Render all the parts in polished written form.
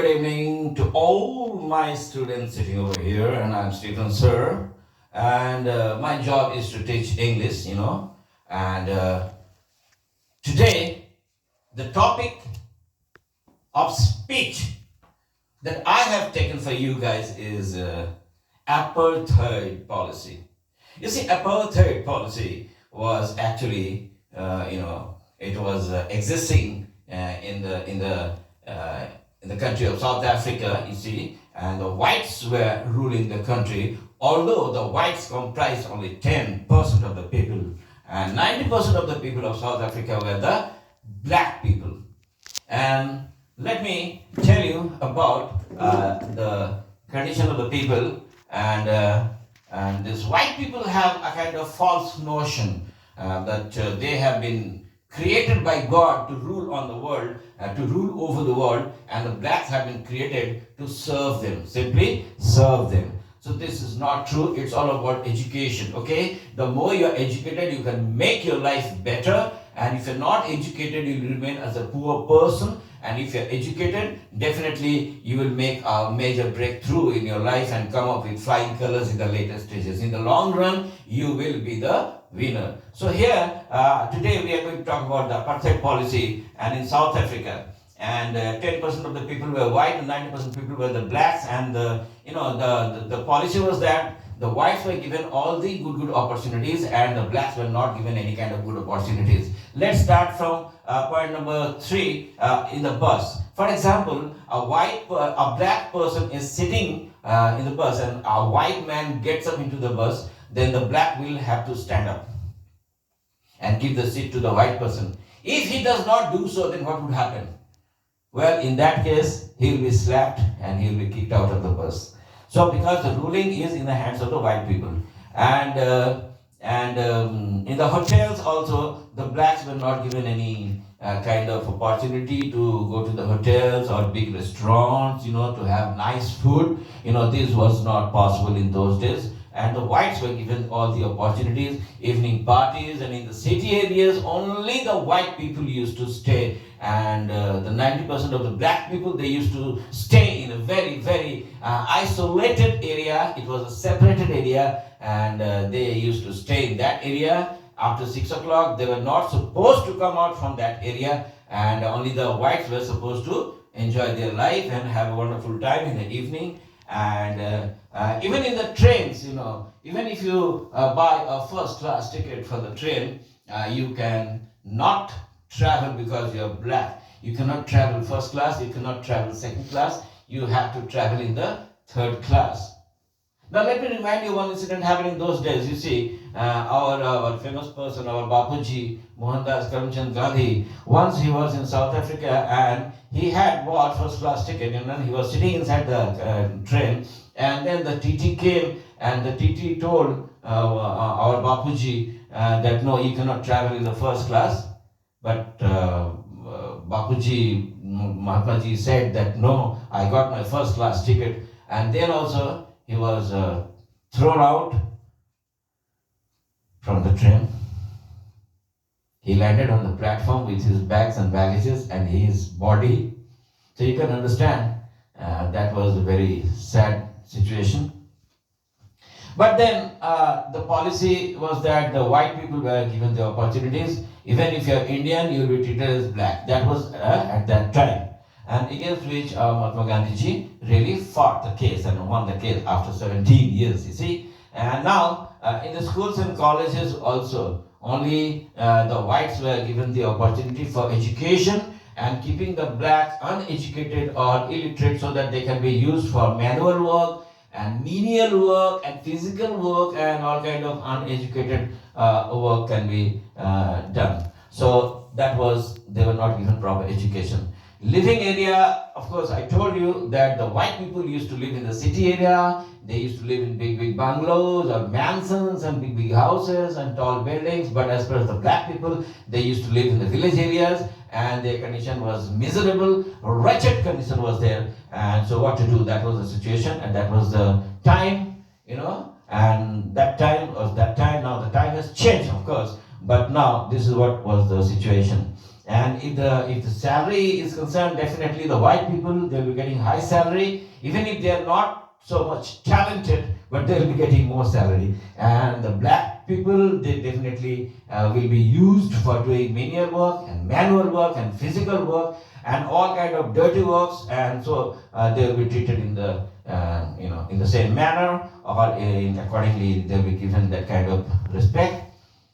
good evening to all my students sitting over here, and I'm Stephen Sir, and my job is to teach English, and today the topic of speech that I have taken for you guys is apartheid policy. You see, apartheid policy was actually, it was existing in the country of South Africa. You see, and the whites were ruling the country. Although the whites comprised only 10% of the people, and 90% of the people of South Africa were the black people. And let me tell you about the condition of the people, and these white people have a kind of false notion that they have been created by God to rule on the world, to rule over the world, and the blacks have been created to serve them, simply serve them. So this is not true. It's all about education, okay? The more you are educated, you can make your life better. And if you're not educated, you will remain as a poor person. And if you're educated, definitely you will make a major breakthrough in your life and come up with flying colors in the later stages. In the long run, you will be the winner. So here, today we are going to talk about the apartheid policy and in South Africa. And 10% of the people were white and 90% people were the blacks. And the policy was that the whites were given all the good opportunities and the blacks were not given any kind of good opportunities. Let's start from point number 3 in the bus. For example, a black person is sitting in the bus and a white man gets up into the bus, then the black will have to stand up and give the seat to the white person. If he does not do so, then what would happen? Well, in that case, he will be slapped and he will be kicked out of the bus. So, because the ruling is in the hands of the white people, and in the hotels also, the blacks were not given any kind of opportunity to go to the hotels or big restaurants, to have nice food. This was not possible in those days. And the whites were given all the opportunities, evening parties, and in the city areas, only the white people used to stay. And the 90% of the black people, they used to stay in a very, very isolated area. It was a separated area, and they used to stay in that area. After 6 o'clock, they were not supposed to come out from that area, and only the whites were supposed to enjoy their life and have a wonderful time in the evening. And even in the trains, even if you buy a first class ticket for the train, you can not travel because you're black. You cannot travel first class, you cannot travel second class, you have to travel in the third class. Now let me remind you one incident happened in those days. You see, our famous person, our Bapuji, Mohandas Karamchand Gandhi, once he was in South Africa and he had bought first class ticket, and then he was sitting inside the train, and then the TT came and the TT told our Bapuji that no, you cannot travel in the first class. But Bapuji, Mahatmaji said that no, I got my first class ticket, and then also he was thrown out from the train. He landed on the platform with his bags and baggages and his body. So you can understand that was a very sad situation. But then the policy was that the white people were given the opportunities. Even if you're Indian, you will be treated as black. That was at that time. And against which Mahatma Gandhiji really fought the case and won the case after 17 years, you see. And now, in the schools and colleges also, only the whites were given the opportunity for education and keeping the blacks uneducated or illiterate so that they can be used for manual work and menial work and physical work, and all kind of uneducated work can be done. So that was, they were not given proper education. Living area, of course, I told you that the white people used to live in the city area. They used to live in big bungalows or mansions and big houses and tall buildings. But as far as the black people, they used to live in the village areas, and their condition was miserable. A wretched condition was there. And so what to do? That was the situation, and that was the time, and that time was that time. Now the time has changed, of course, but now this is what was the situation. And if the salary is concerned, definitely the white people, they'll be getting high salary, even if they are not so much talented, but they'll be getting more salary. And the black people, they definitely will be used for doing menial work and manual work and physical work and all kind of dirty works, and so they'll be treated in the in the same manner, or accordingly they'll be given that kind of respect,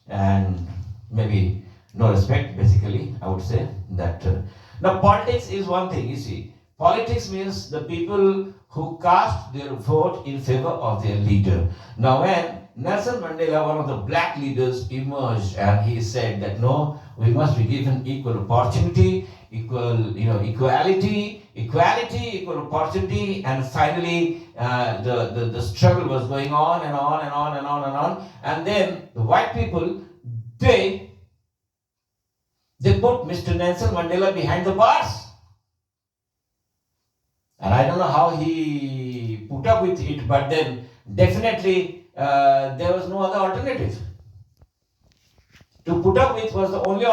and maybe no respect, basically, I would say that. Now, politics is one thing, you see. Politics means the people who cast their vote in favor of their leader. Now, when Nelson Mandela, one of the black leaders, emerged and he said that no, we must be given equal opportunity, equality, equal opportunity, and finally the struggle was going on and on and on and on and on. And then the white people, they put Mr. Nelson Mandela behind the bars. And I don't know how he put up with it, but then definitely there was no other alternative. To put up with was the only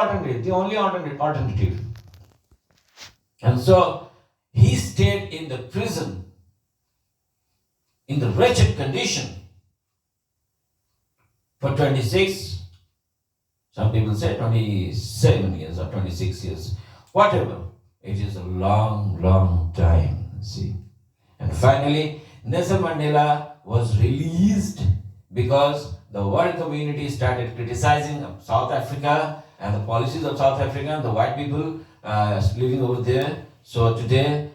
alternative. And so he stayed in the prison in the wretched condition for 26, some people say 27 years or 26 years, whatever. It is a long, long time, see. And finally, Nelson Mandela was released because the world community started criticizing South Africa and the policies of South Africa and the white people living over there. So today,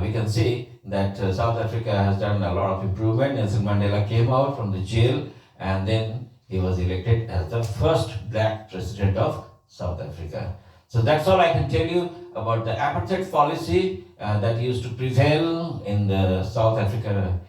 we can see that South Africa has done a lot of improvement. Nelson Mandela came out from the jail, and then he was elected as the first black president of South Africa. So that's all I can tell you about the apartheid policy that used to prevail in South Africa.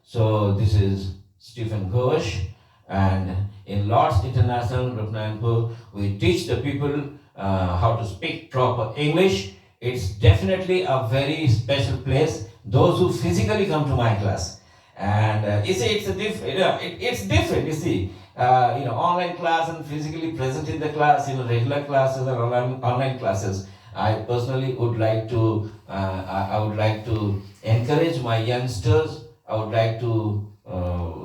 So this is Stephen Ghosh, and in Lord's International RUPNARANPUR, we teach the people how to speak proper English. It's definitely a very special place. Those who physically come to my class, and you see, it's different. You see, online class and physically present in the class, regular classes and online classes. I personally would like to, I would like to encourage my youngsters. I would like to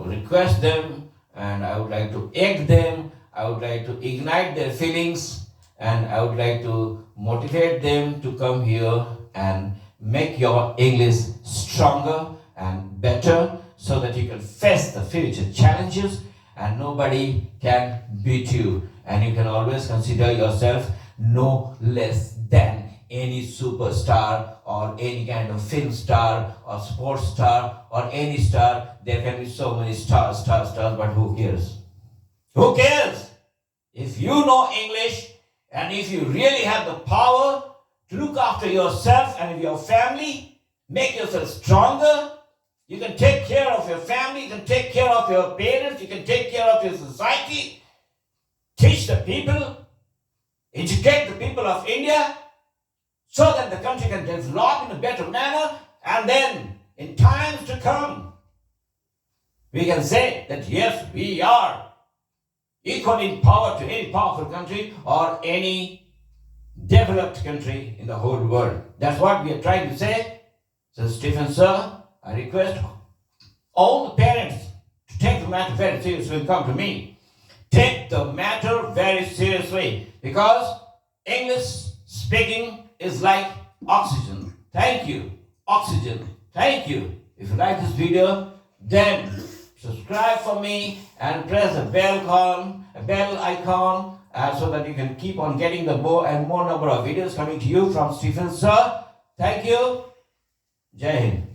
request them, and I would like to egg them. I would like to ignite their feelings, and I would like to motivate them to come here and make your English stronger and better, so that you can face the future challenges and nobody can beat you. And you can always consider yourself no less than any superstar or any kind of film star or sports star or any star. There can be so many stars, but who cares? Who cares? If you know English and if you really have the power to look after yourself and your family, make yourself stronger. You can take care of your family, you can take care of your parents, you can take care of your society. Teach the people, educate the people of India, so that the country can develop in a better manner, and then in times to come, we can say that yes, we are equal in power to any powerful country or any developed country in the whole world. That's what we are trying to say. So Stephen, sir, I request all the parents to take the matter very seriously and come to me. Take the matter very seriously, because English speaking is like oxygen. Thank you. Oxygen. Thank you. If you like this video, then subscribe for me and press the bell icon so that you can keep on getting the more and more number of videos coming to you from Stephen, sir. Thank you. Jai Hind.